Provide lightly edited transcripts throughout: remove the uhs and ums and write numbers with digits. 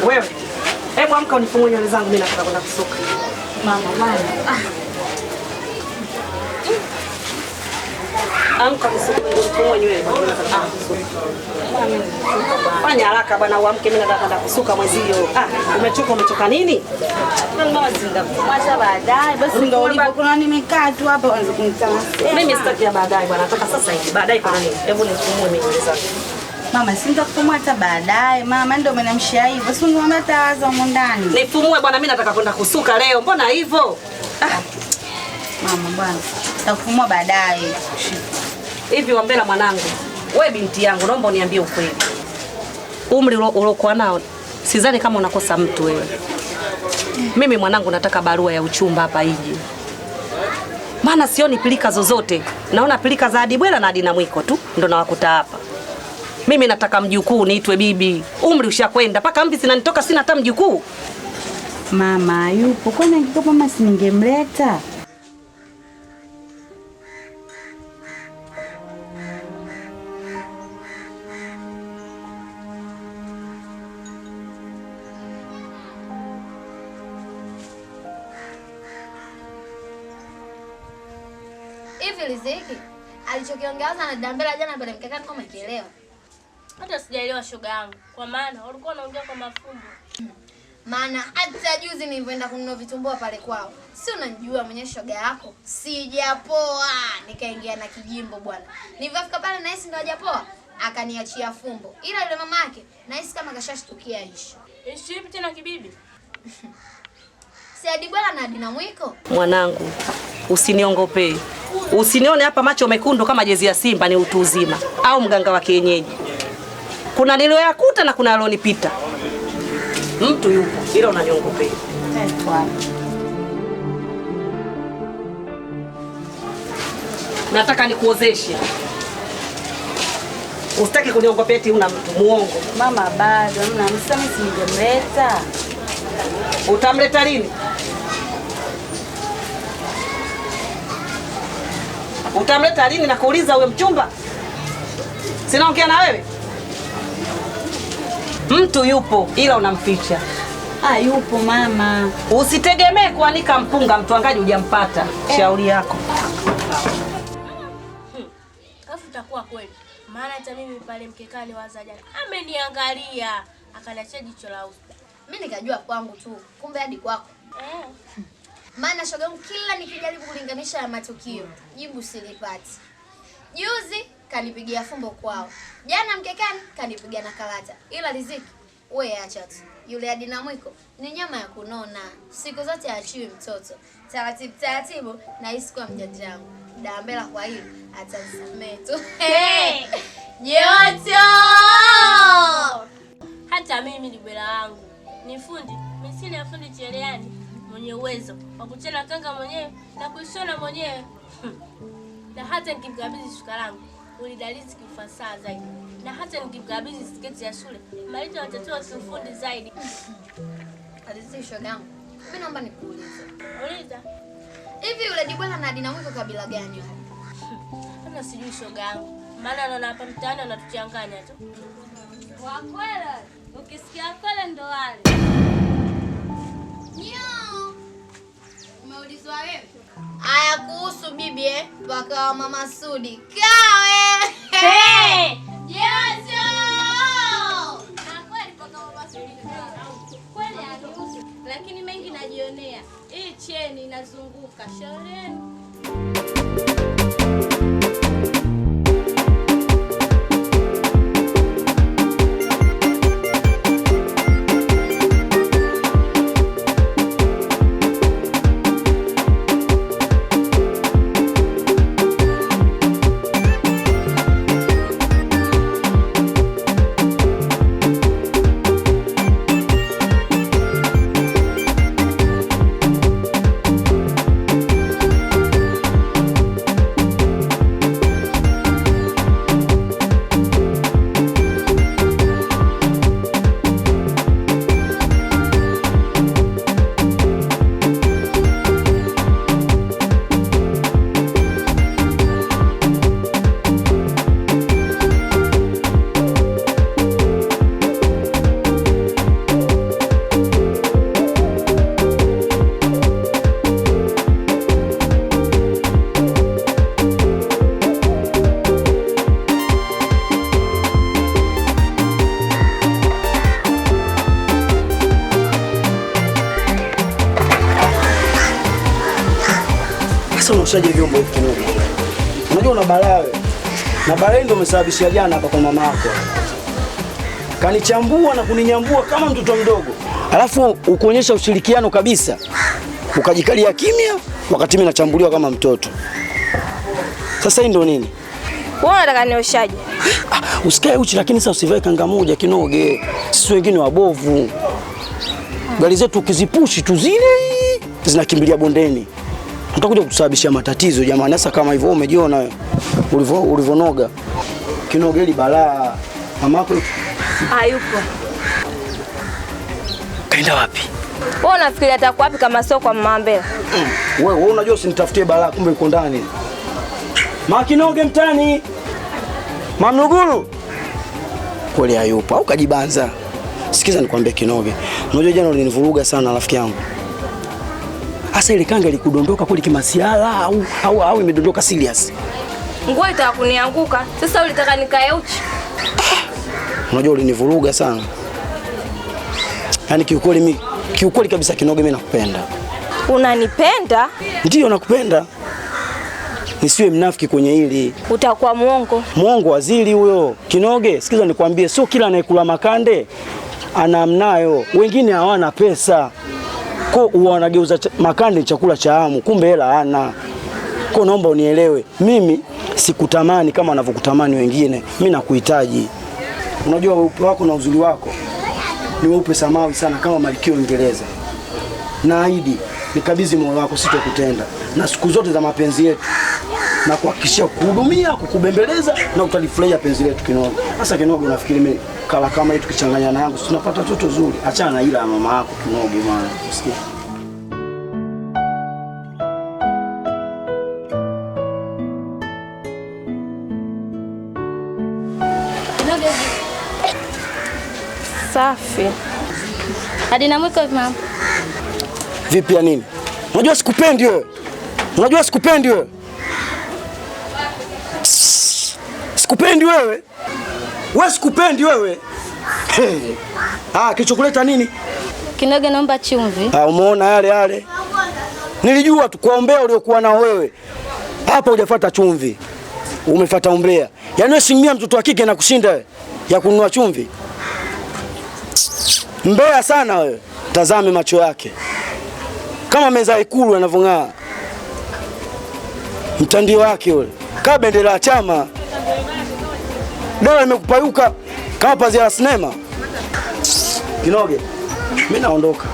Wewe. Hebu amka unifungue nywele zangu, mimi nataka kwenda kusuka. Mama bwana. Amka unifungue nywele bwana, nataka kusuka. Fanya haraka bwana, uamke, mimi nataka kwenda kusuka mwezio. Umechoka nini? Mama zinda. Mwacha baadaye. Basi ndio ulipo kuna nimekaa tu hapa uanze kunitana. Mimi sitaki baadaye bwana, nataka sasa hivi. Baadaye kuna nini? Hebu nifungue mimi nywele zangu. Mama sintakufumua hata baadaye. Mama ndio umenamshia hivyo. Si uniambia tawaza huko ndani. Nifumue bwana, mimi nataka kwenda kusuka leo. Mbona hivyo? Mama bwana. Nitakufumua baadaye. Hivi Wambela mwanangu, wewe binti yangu, naomba uniambie ukweli. Umri uliokuwa nao sidhani kama unakosa mtu wewe. Mimi mwanangu nataka barua ya uchumba hapa ije. Maana sioni pilika zozote. Naona pilika za Adibwela na Adina Mwiko tu ndo nawakuta hapa. Mimi nataka mjukuu niitwe bibi. Umri ushakwenda paka mvi zinanitoka, sina hata mjukuu. Mama yupo. Kwani angekuwa mama si ningemleta? Hivi Riziki alichokiongeza na Dambela jana mbele mkakani kama kielewa? Hata sijaelewa shoga yangu. Kwa maana walikuwa wanaongea kwa mafumbo. Maana hata juzi nilipoenda kununua vitumbua pale kwao. Si unanijua mwenye shoga yako? Sijapoa. Nikaingia na kijimbo bwana. Nilipofika pale na hisi ndo hajapoa. Akaniachia fumbo. Ila yule mama yake na hisi kama kashashtukia ishi. Ishi vipi tena kibibi? Si Adibwela na Adina Mwiko? Mwanangu, usiniongopee. Usinione hapa macho mekundu kama jezi ya Simba ni utu uzima au mganga wa kienyeji. Kuna niliyoyakuta na kuna alionipita. Mtu yupo, ila unaniongopea. Nataka nikuozeshe. Usitaki kuniongopea eti una mtu muongo. Mama bado mna msame si ningemleta. Utamleta lini? Utamleta lini na kuuliza huyo mchumba? Sinaongea na wewe? Mtu yupo ila unamficha. Yupo mama. Usitegemee kuanika mpunga mtwangaji hujampata. Shauri yako. Kafu takuwa kweli. Maana hata mimi pale mkekani waza jana ameniangalia akaniachia jicho la uso. Mimi nikajua kwangu tu. Kumbe hadi kwako. Maana shoga yangu kila nikijaribu kulinganisha ya matukio, jibu silipati. Juzi kanipigia fumbo kwao. Jana mkekani kanipigia na karata. Ila Riziki, wewe acha tu. Yule Adina Mwiko ni nyama ya kunona. Siku zote aachiwi mtoto. Taratibu na hisi kwa mjanja wangu. Dambela kwa hilo atanisamehe tu. Joto! Hata mimi ni bela wangu. Ni fundi, misili ya fundi cherehani. Mwenye uwezo wa kuchana kanga mwenyewe na kuishona mwenyewe. Na hata nikimkabidhi shuka langu ulidalizi kifasaha zaidi. Na hata nikimkabidhi sketi ya shule malita watatoa kiufundi zaidi. Alizisi shoga yangu. Mimi naomba nikuulize. Uliza. Hivi yule Dibwela na Adina Mwiko kabila gani wale? Hata sijui shoga yangu. Maana naona hapa mtaani wanatuchanganya tu. Wakwela. Ukisikia kwela ndo wale. Nyo. Umeulizwa wewe? Aya kuhusu bibi paka wa Mama Sudi. Kawe! Joto! Na kweli paka wa Mama Sudi. Kweli anihusu. Lakini mengi najionea. Hii cheni inazunguka. Shaureni. unaoshaje vyombo hivi Kinoge? Unajua una balaa wewe. Na balaa ndio umesababishia jana hapa kwa mama yako. Kanichambua na kuninyambua kama mtoto mdogo. Alafu ukuonyesha ushirikiano kabisa. Ukajikalia kimya wakati mimi nachambuliwa kama mtoto. Sasa hii ndio nini? Wewe unataka nioshaje? Usikae uchi lakini sasa usivae kanga moja Kinoge. Sisi wengine wabovu. Gari zetu ukizipushi tu zile zinakimbilia bondeni. Utakuja kutusababishia matatizo jamani. Sasa kama hivyo umejiona ulivonoga. Kinoge hili balaa. Mamako hayupo. Kaenda wapi? Wewe unafikiria atakuwa wapi kama sio kwa mama Mbela? Wewe unajua usinitafutie balaa kumbe uko ndani. Kinoge mtani. Mamluguru. Kweli hayupo au kajibanza. Sikiza nikwambie Kinoge. Unajua jana ulinivuruga sana rafiki yangu. Asa ile kanga ilikudondoka kweli kimasiala au imedondoka serious? Nguo itaka kunianguka. Sasa ulitaka nikae uchi. Unajua ulinivuruga sana. Yaani kiukweli kabisa Kinoge mimi nakupenda. Unanipenda? Ndio nakupenda. Nisiwe mnafiki kwenye hili. Utakuwa muongo. Muongo wazili huyo. Kinoge, sikiza nikwambie, sio kila anayekula makande anamnayo. Wengine hawana pesa. Kwa wanageuza makande chakula cha hamu, kumbe hela hana. Kwa naomba unielewe. Mimi sikutamani kama wanavyokutamani wengine. Mimi nakuhitaji. Unajua weupe wako na uzuri wako ni weupe samawi sana kama Malkia Uingereza. Naahidi nikabidhi moyo wako sitokutenda. Na siku zote za mapenzi yetu na kuhakikishia kuhudumia, kukubembeleza na utalifurahia penzi letu Kinoge. Sasa Kinoge unafikiri mimi kala kama hii tukichanganya na yangu tunapata toto zuri? Achana na ila ya mama yako Kinoge bwana. Usikie. Kinoge. Safi. Hadi na mwiko mama. Vipi ya nini? Unajua sikupendi wewe. Unajua sikupendi wewe. Sikupendi wewe. Wewe sikupendi wewe. Kichokuleta nini? Kinoge naomba chumvi. Umeona yale. Nilijua tu kuombea uliokuwa nao wewe. Hapa hujafuata chumvi. Umefuata umbea. Yaani wewe simia mtoto wa kike na kushinda wewe ya kununua chumvi. Mbea sana wewe. Tazame macho yake. Kama meza Ikulu yanavong'aa. Mtandio wake yule. Kama bendera ya chama. Dawa imekupayuka kama pazia la sinema. Kinoge, mimi naondoka.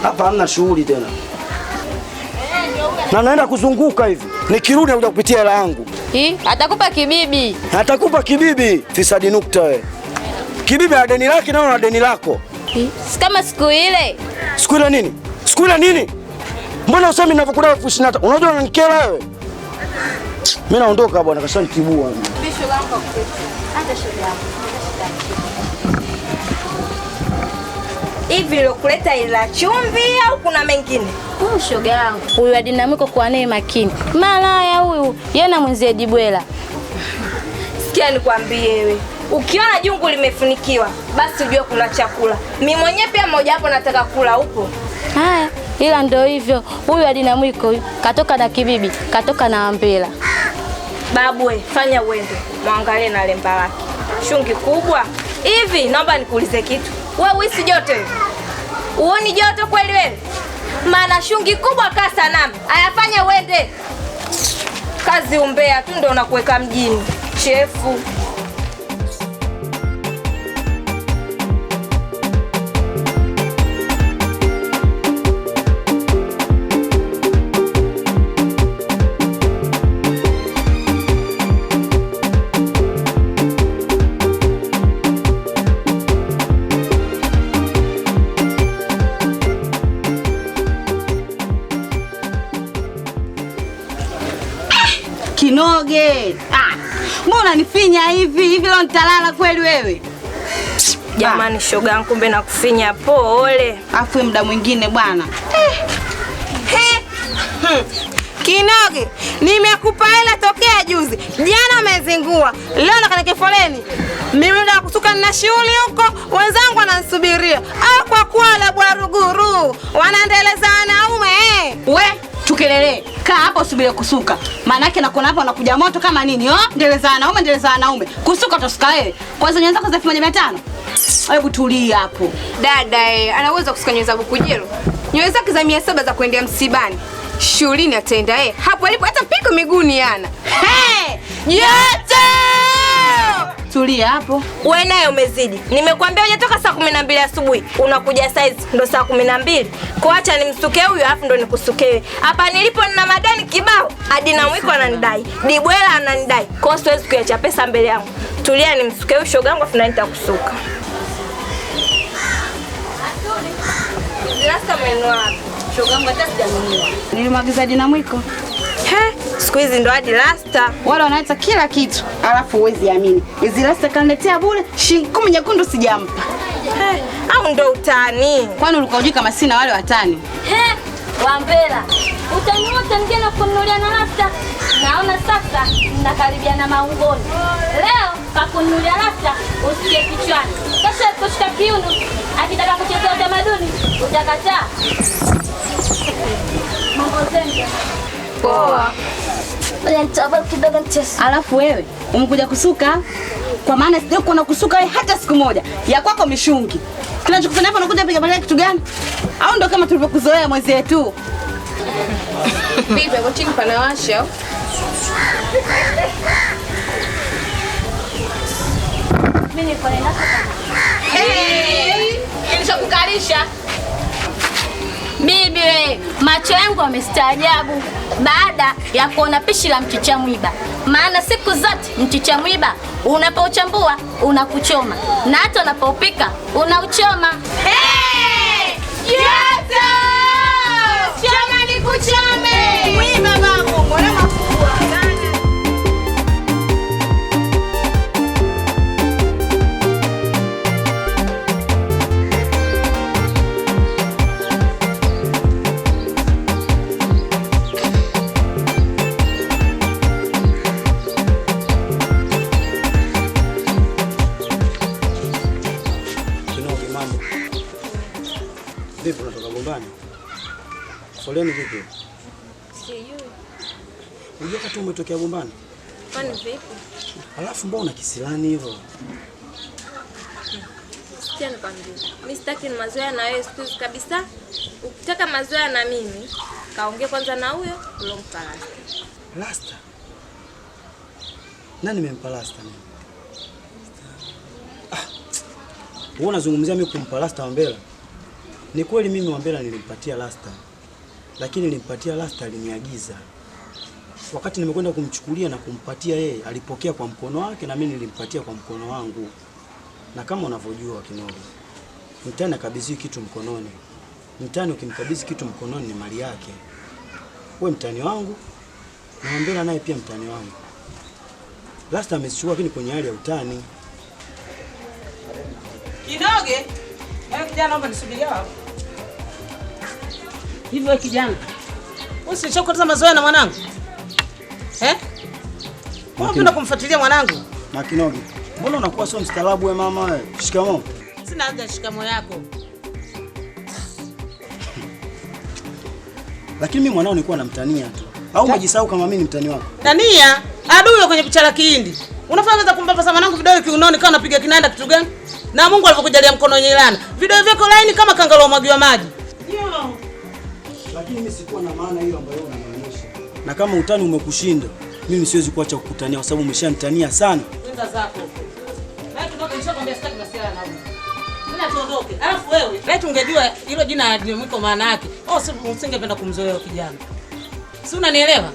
Hapa hamna shughuli tena. Na naenda kuzunguka hivi. Nikirudi nakuja kupitia hela yangu. Atakupa kibibi. Atakupa kibibi, fisadi nukta wewe. Kibibi ana deni lake na una deni lako. Si kama siku ile. Siku ile nini? Siku ile nini? Mbona usemi ninavyokuda 2025? Unajua unanikera wewe? Mimi naondoka bwana, kashanitibua. Bisho langu akupe. Hata shoga yangu. Hivi lokuleta ila chumvi au kuna mengine? Shoga yangu. Huyu wa Dinamiko kwa naye makini. Malaya huyu, yeye na mwenzie Dibwela. Sikia nikwambie wewe. Ukiona jungu limefunikiwa, basi ujue kuna chakula. Mimi mwenyewe pia mmoja hapo nataka kula upo. Haya, ila ndio hivyo. Huyu wa Dinamiko huyu katoka na kibibi, katoka na Ambela. Babu we, fanya uende. Muangalie na lemba lake. Shungi kubwa. Hivi naomba nikuulize kitu. Wewe uisi joto hivi? Uoni joto kweli wewe? Maana shungi kubwa kaa sanamu. Ayafanya uende. Kazi umbea tu ndio unakuweka mjini. Chefu. Kinoge. Mbona nifinya hivi leo nitalala kweli wewe? Jamani shoga yangu kumbe nakufinya pole. Afu muda mwingine bwana. Kinoge, nimekupa hela tokea juzi. Jana umezingua. Leo nakanike foleni. Mimi ndo kusuka na shughuli huko, wenzangu wananisubiria. Au kwa kuala bwa ruguru. Wanaendeleza wanaume We, tukelele. Kaa hapo usubiri kusuka. Maana yake nakuona hapo unakuja moto kama nini? Ndeleza wanaume, ndeleza wanaume. Kusuka utasuka wewe. Kwanza nywele zako za 1500. Hebu tulia hapo. Dada anaweza kusuka nywele za Bukujelo. Nywele zake za 700 za kuendea msibani. Shuleni ataenda hapo alipo hata piko miguuni yana. Yote! Tulia hapo. Wewe naye umezidi. Nimekuambia hujatoka saa 12 asubuhi. Unakuja size ndo saa 12. Kwa acha nimsuke huyu alafu ndo nikusuke. Hapa nilipo nina madani kibao. Hadi na mwiko ananidai. Dibwela ananidai. Kwa hiyo siwezi kuacha pesa mbele yangu. Tulia nimsuke huyu shogangu afu nitakusuka. Lasta menua. Shogangu hata sijanunua. Nilimwagiza Dina Mwiko. Siku hizi ndo hadi rasta. Wale wanaita kila kitu. Alafu huwezi amini. Hizi rasta kaniletea bure shilingi 10 nyekundu sijampa. Au ndo utani? Kwani ulikuwa unajua kama sina wale watani? Wambela. Utani wote mgeni kununulia na rasta. Naona sasa mnakaribia na maungoni. Leo kakununulia rasta usikie kichwani. Kesho kushika kiuno. Akitaka kucheza utamaduni utakataa. Mambo zenu. Poa. Alafu wewe umekuja kusuka kwa maana sije kuona kusuka wewe hata siku moja. Ya kwako mishungi. Kinachokufanya hapa unakuja piga balaa kitu gani? Au ndo kama tulivyokuzoea mwezi wetu? Bibi, kwa chini panawasha. Mimi niko nenda sasa. Nilishakukalisha. Bibi we, macho yangu yamestaajabu baada ya kuona pishi la mchicha mwiba. Maana siku zote mchicha mwiba unapouchambua unakuchoma na hata unapopika unauchoma. Yote! Choma nikuchome. Mwiba babu, mbona makubwa? Vipi unatoka Bombani? Foleni vipi? Sijui. Unajua kama umetokea Bombani? Kwani vipi? Alafu mbona una kisilani hivyo? Sikia nikwambie. Mimi sitaki mazoea na wewe siku hizi kabisa. Ukitaka mazoea na mimi, kaongea kwanza na huyo ulompa rasta. Rasta? Nani nimempa rasta mimi? Wewe unazungumzia mimi kumpa rasta Wambela? Ni kweli mimi Wambela nilimpatia rasta. Lakini nilimpatia rasta aliniagiza. Wakati nimekwenda kumchukulia na kumpatia yeye, alipokea kwa mkono wake na mimi nilimpatia kwa mkono wangu. Na kama unavyojua Kinogo, mtani akabidhi kitu mkononi. Mtani ukimkabidhi kitu mkononi ni mali yake. Wewe mtani wangu na Wambela naye pia mtani wangu. Rasta amechukua lakini kwenye hali ya utani. Kinoge, kijana naomba nisubirie hapo. Hivyo kijana. Usichokoza mazoea na mwanangu. Unapenda kumfuatilia mwanangu? Na Kinoge, mbona unakuwa sio mstaarabu wewe mama wewe? Shikamoo. Sina haja shikamoo yako. Lakini mimi mwanao nilikuwa namtania tu. Au umejisahau kama mimi ni mtani wako? Tania, adui kwenye picha Kihindi. Unafanya kumpapasa mwanangu vidole kiunoni kama unapiga kinanda kitu gani? Na Mungu alivyokujalia mkono wenye laana. Vidole vyako laini kama kangalo mwagiwa maji. Ndio. Lakini mimi sikuwa na maana hiyo ambayo unanionyesha. Na kama utani umekushinda, mimi siwezi kuacha kukutania kwa sababu umeshanitania sana. Nenda zako. Na tunaomba nishakwambia sitaki masuala na wewe. Mimi tuondoke. Alafu wewe, leo ungejua hilo jina la Mwiko maana yake. Usingependa kumzoea kijana. Si unanielewa?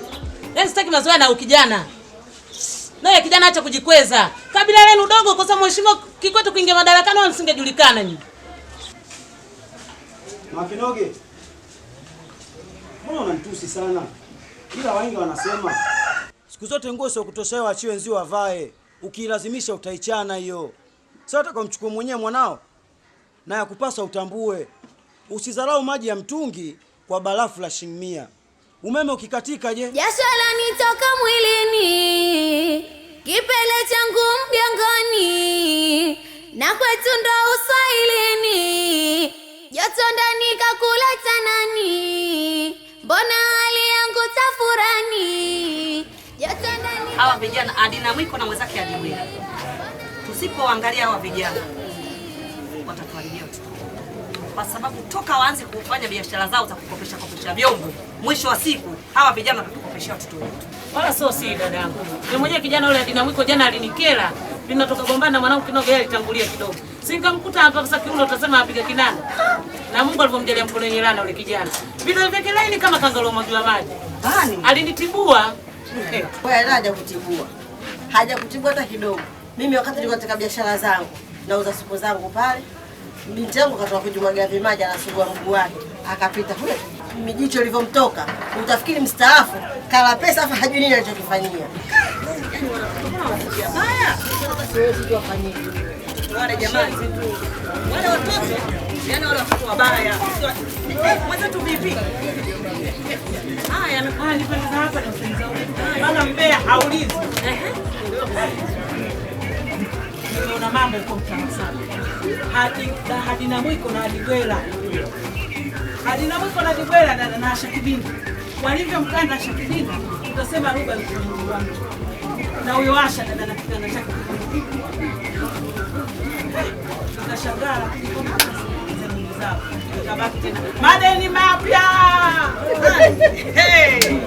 Leo sitaki mazoea na ukijana. Naye kijana acha kujikweza. Kabila lenu dogo kwa sababu mheshimiwa Kikwete kuingia madarakani wao msingejulikana nyinyi. Makinoge. Mbona unanitusi sana? Ila wengi wanasema siku zote nguo sio kutoshewa achiwe nzio avae. Ukilazimisha utaichana hiyo. Sasa hata kwa mchukue mwenyewe mwanao na yakupasa utambue. Usidharau maji ya mtungi kwa barafu la shilingi 100. Umeme ukikatika je? Jasho lanitoka mwilini, kipele changu mgongoni, na kwetu ndo Uswahilini, joto ndani kakula tanani, mbona hali yangu tafurani. furani. Hawa vijana Adina Mwiko na mwenzake Adibwela, tusipoangalia hawa vijana watatuharibia tu, kwa sababu toka waanze kufanya biashara zao za kukopesha vyombo, mwisho wa siku hawa vijana watatukopeshia watoto wetu. Wala sio si dadangu. Ni mwenyewe kijana yule Adina Mwiko jana alinikera. Ninatoka gombana na mwanangu Kinoge, yeye alitangulia kidogo. Singamkuta hapa sasa kiuno utasema apiga kinanda. Na Mungu alipomjalia mkono yenye lana yule kijana. Vidole vyake laini kama kangalo mwagiwa maji. Nani? Alinitibua. Wewe haja kutibua. Haja kutibua hata kidogo. Mimi wakati nilikuwa katika biashara zangu, nauza supu zangu pale. Binti yangu katoka kujumwagia vimaji anasugua mguu wake. Akapita kule. Mijicho lilivyomtoka, utafikiri mstaafu, kala pesa afa hajui nini alichokifanyia. Haya, siwezi kuwafanyia. Wale jamani, wale watoto, yani wale watoto wabaya. Mwanzo tu vipi? Haya, amepaa nipeleka hapa na mpenzi wangu. Maana mbea haulizi. Una mambo uko mtaani sana. Adina Mwiko na Adibwela. Adina Mwiko na Adibwela dada na Shakibini. Walivyomkanda Shakibini, utasema lugha ilikuwa mtu. Na huyo Asha dada na kitanda chake. Tukashangaa lakini kwa hapa sisi zao. Tukabaki tena. Madeni mapya. Hey!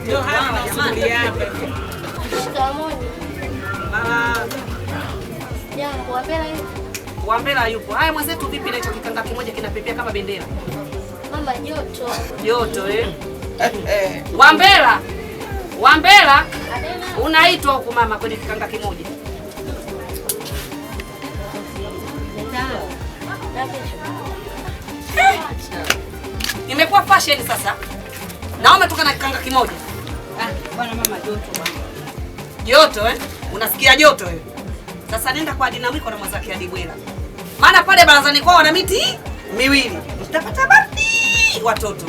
Ndio hapa jamani hapa. Shikamoo. Jambo, Wambela yupo? Wambela yupo. Haya mwenzetu vipi na hicho kikanga kimoja kinapepea kama bendera? Mama joto. Joto Wambela. Wambela. Unaitwa huku mama kwenye kikanga kimoja. Imekuwa fashion sasa. Na umetoka na kikanga kimoja. Bwana mama joto bwana. Joto Unasikia joto wewe? Sasa nenda kwa Adina Mwiko na mwenzake Adibwela. Maana pale barazani kwao wana miti miwili. Mtapata baridi watoto.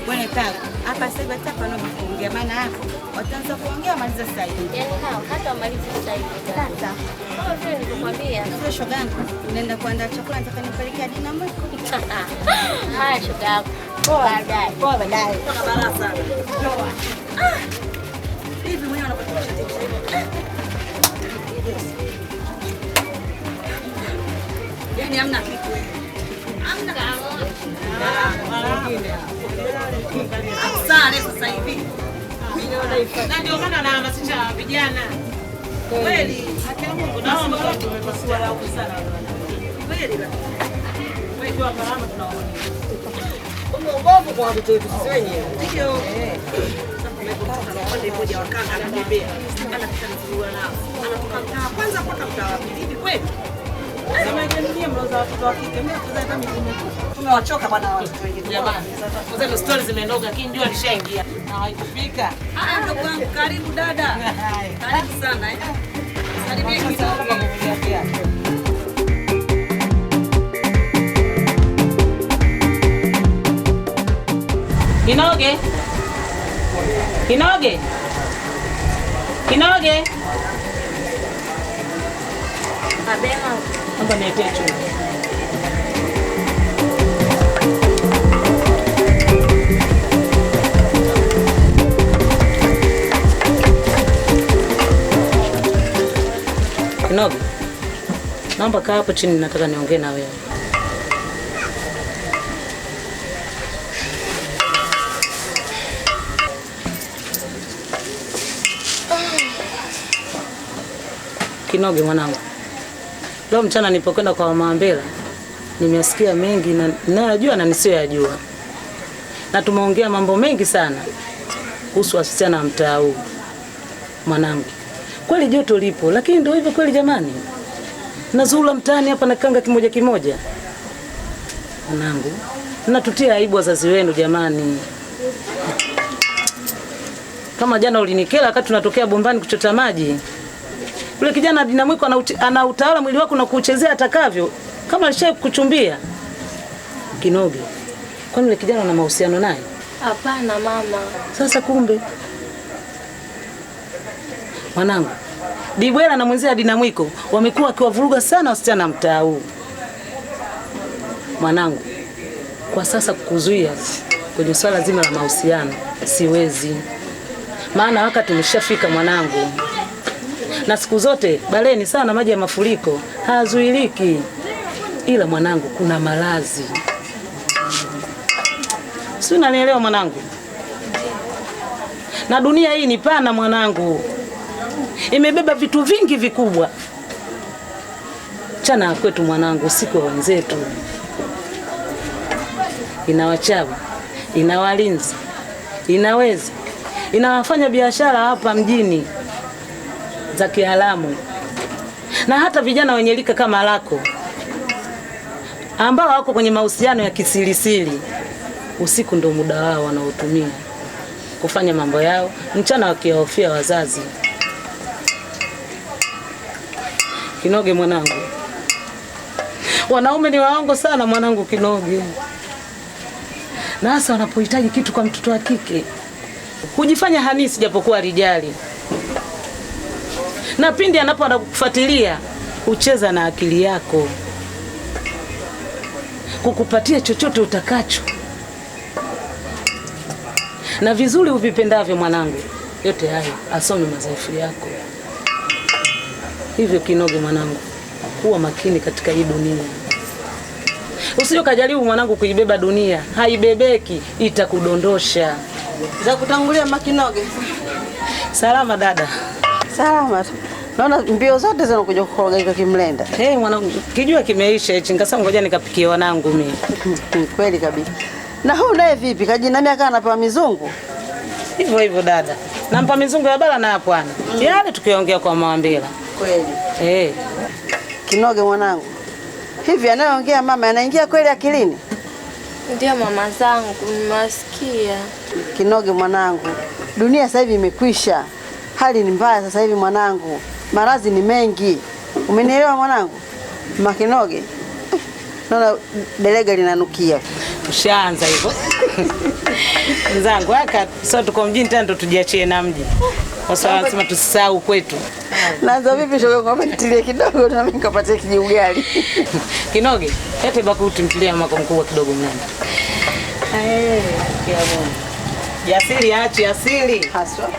Bwana kaka, hapa sasa hapa na kuongea maana hapo. Wataanza kuongea maliza sasa hivi. Yaani hao hata wamalize sasa hivi. Tata. Kama vile nilikwambia. Sasa shoga yangu, unaenda kuandaa chakula nataka nipeleke Adina Mwiko. Haya shoga yako. Baadaye. Poa baadaye. Toka barasa. Hivi mwenyewe anapotosha tena. Yaani hamna kitu. Hamna kamoja. Sasa sasa hivi. Na ndio maana anahamasisha vijana. Kweli, haki ya Mungu naomba tumepasua lao sana. Kweli. Wewe kwa karama tunaona. Ubovu kwa watoto wetu sisi wenyewe. Ndio. Sasa mmoja wa kanga anatembea. Anakutana nao. Anatoka mtaa kwanza mpaka mtaa wa pili. Hivi kweli? Sema je, mloza watoto wa kike mimi tuza hata mimi. Tumewachoka bwana watoto wengi. Jamani, sasa hizo stories zimenoga lakini ndio alishaingia. Na haikufika. Ndugu wangu karibu dada. Karibu sana Salimia kidogo. Kinoge. Kinoge. Kinoge. Abema. Naomba niletee chumvi. Kinoge. Naomba kaa hapo chini, nataka niongee na wewe. Kinoge mwanangu. Leo mchana nilipokwenda kwa mama Wambela, nimesikia mengi na ninayojua na nisiyoyajua. Na tumeongea mambo mengi sana kuhusu wasichana wa mtaa huu. Mwanangu. Kweli joto lipo, lakini ndio hivyo kweli jamani. Nazula mtaani hapa na kanga kimoja kimoja. Mwanangu, natutia aibu wazazi wenu jamani. Kama jana ulinikela wakati tunatokea bombani kuchota maji. Yule kijana Adina Mwiko ana utawala mwili wako na kuchezea atakavyo kama alishaye kukuchumbia. Kinoge. Kwani yule kijana una mahusiano naye? Hapana mama. Sasa kumbe. Mwanangu, Dibwela na mwenzia Dinamwiko wamekuwa wakiwavuruga sana wasichana mtaa huu. Mwanangu, kwa sasa kukuzuia kwenye swala zima la mahusiano siwezi. Maana wakati tumeshafika mwanangu. Na siku zote baleni sana maji ya mafuriko hazuiliki. Ila mwanangu kuna malazi. Si unanielewa mwanangu? Na dunia hii ni pana mwanangu. Imebeba vitu vingi vikubwa. Chana kwetu mwanangu, siku wa wenzetu. Ina wachawi, ina walinzi, inaweza, inawafanya biashara hapa mjini za kiharamu. Na hata vijana wenye lika kama lako ambao wako kwenye mahusiano ya kisirisiri, usiku ndo muda wao wanaotumia kufanya mambo yao, mchana wakihofia wazazi. Kinoge mwanangu, wanaume ni waongo sana mwanangu Kinoge. Na hasa wanapohitaji kitu kwa mtoto wa kike hujifanya hanisi japokuwa rijali. Na pindi anapokufuatilia ucheza na akili yako kukupatia chochote utakacho na vizuri uvipendavyo mwanangu. Yote hayo asome madhaifu yako. Hivyo Kinoge mwanangu, kuwa makini katika hii dunia. Usije kujaribu mwanangu kuibeba dunia, haibebeki, itakudondosha. Za kutangulia Makinoge. Salama dada. Salama. Naona mbio zote zinakuja kukoroga hiyo kimlenda. Mwanangu, kijua kimeisha hichi, nikasema ngoja nikapikie wanangu mimi. Kweli kabisa. Na huu naye vipi? Kajinamia kana anapewa mizungu? Hivyo hivyo dada. Nampa mizungu ya bala na pwani. Yale tukiongea kwa Mawambela. Kweli. Kinoge mwanangu. Hivi anayoongea mama anaingia kweli akilini? Ndio mama zangu, nimesikia. Kinoge mwanangu, dunia sasa hivi imekwisha. Hali ni mbaya sasa hivi mwanangu. Maradhi ni mengi. Umenielewa mwanangu? Makinoge. Naona delega linanukia. Ushaanza hivyo. Mzangu haka sasa tuko mjini tena ndo tujiachie na mji. Kwa sababu lazima tusisahau kwetu. Naanza vipi shoga kwa mtilie kidogo na mimi nikapatia kijiugali. Kinoge, lete bakuti mtilie mama mkubwa kidogo mnanda. Kia Mungu. Jasiri achi asili. Haswa.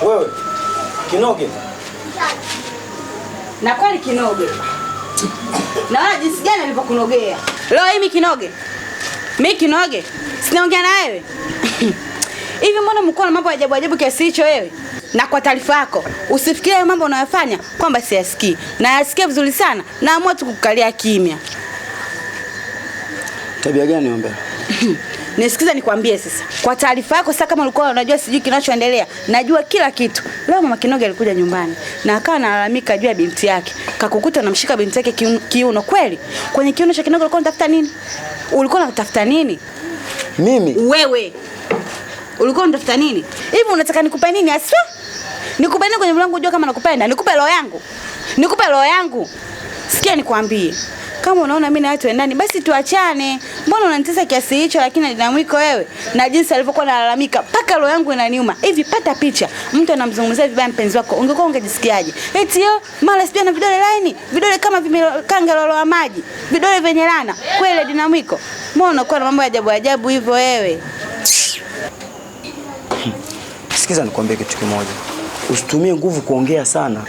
Wewe Kinoge. Na kweli Kinoge. Na wewe jinsi gani alipokunogea? Leo mimi Kinoge. Mimi Kinoge. Sinaongea na wewe. Hivi mbona mko na mambo ajabu ajabu kiasi hicho wewe? Na kwa taarifa yako, usifikirie mambo unayofanya kwamba siyasikii. Na yasikia vizuri sana. Naamua tu kukalia kimya. Tabia gani Ombela? Nisikiza nikwambie sasa. Kwa taarifa yako sasa, kama ulikuwa unajua sijui kinachoendelea, najua kila kitu. Leo mama Kinoge alikuja nyumbani na akawa analalamika juu ya binti yake. Kakukuta anamshika binti yake kiuno kweli. Kwenye kiuno cha Kinoge ulikuwa unatafuta nini? Ulikuwa unatafuta nini? Mimi? Wewe. Ulikuwa unatafuta nini? Hivi unataka nikupe nini aswa? Nikupe nini kwenye mlango unajua kama nakupenda? Nikupe roho yangu. Nikupe roho yangu. Sikia nikwambie. Kama unaona mimi na wewe tuendani basi tuachane. Mbona unanitesa kiasi hicho lakini Dinamwiko wewe? Na jinsi alivyokuwa analalamika paka roho yangu inaniuma. Hivi pata picha. Mtu anamzungumzia vibaya mpenzi wako. Ungekuwa ungejisikiaje? Eti yo mara sipia na vidole laini, vidole kama vimekanga loloa maji, vidole vyenye lana. Kweli Dinamwiko? Mbona unakuwa na mambo ya ajabu ajabu hivyo wewe? Sikiza nikwambie kitu kimoja. Usitumie nguvu kuongea sana.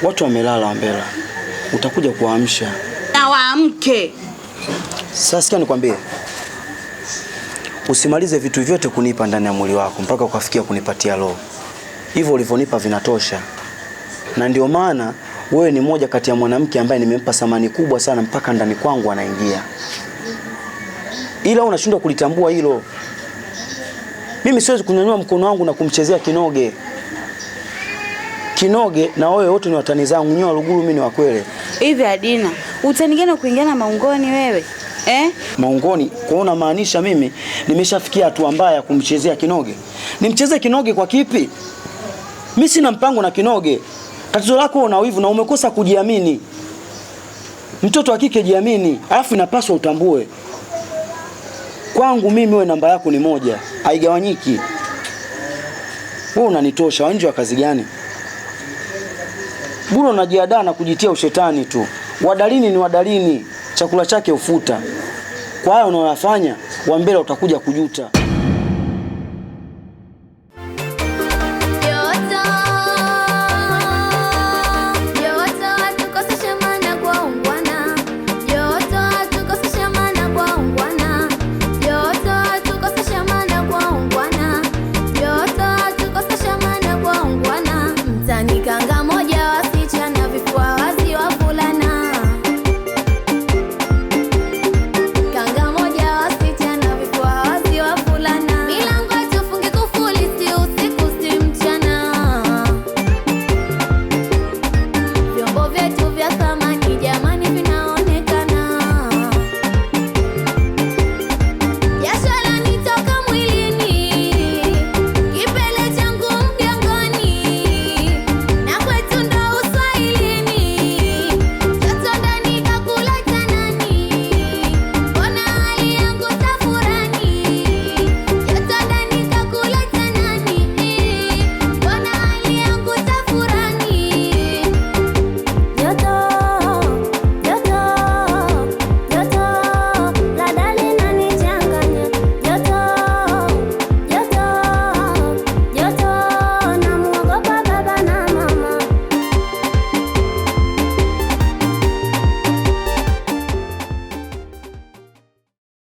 Watu wamelala Ombela. Utakuja kuamsha. Na waamke. Sasa sikia nikwambie. Usimalize vitu vyote kunipa ndani ya mwili wako mpaka ukafikia kunipatia roho. Hivyo ulivyonipa vinatosha. Na ndio maana wewe ni moja kati ya mwanamke ambaye nimempa thamani kubwa sana mpaka ndani kwangu anaingia. Ila unashindwa kulitambua hilo. Mimi siwezi kunyanyua mkono wangu na kumchezea Kinoge. Kinoge na wewe wote ni watani zangu, nyoa Luguru mimi ni wa kweli. Hivi Adina, utanigana kuingiana maungoni wewe? Maungoni? Kuona maanisha mimi nimeshafikia hatua mbaya kumchezea Kinoge. Nimchezee Kinoge kwa kipi? Mimi sina mpango na Kinoge. Tatizo lako una wivu na umekosa kujiamini. Mtoto wa kike jiamini, alafu inapaswa utambue. Kwangu mimi wewe namba yako ni 1, haigawanyiki. Wewe unanitosha, wanje wa kazi gani? Bure unajiadaa na kujitia ushetani tu. Wadalini ni wadalini, chakula chake ufuta. Kwa hayo unayofanya, wa mbele utakuja kujuta.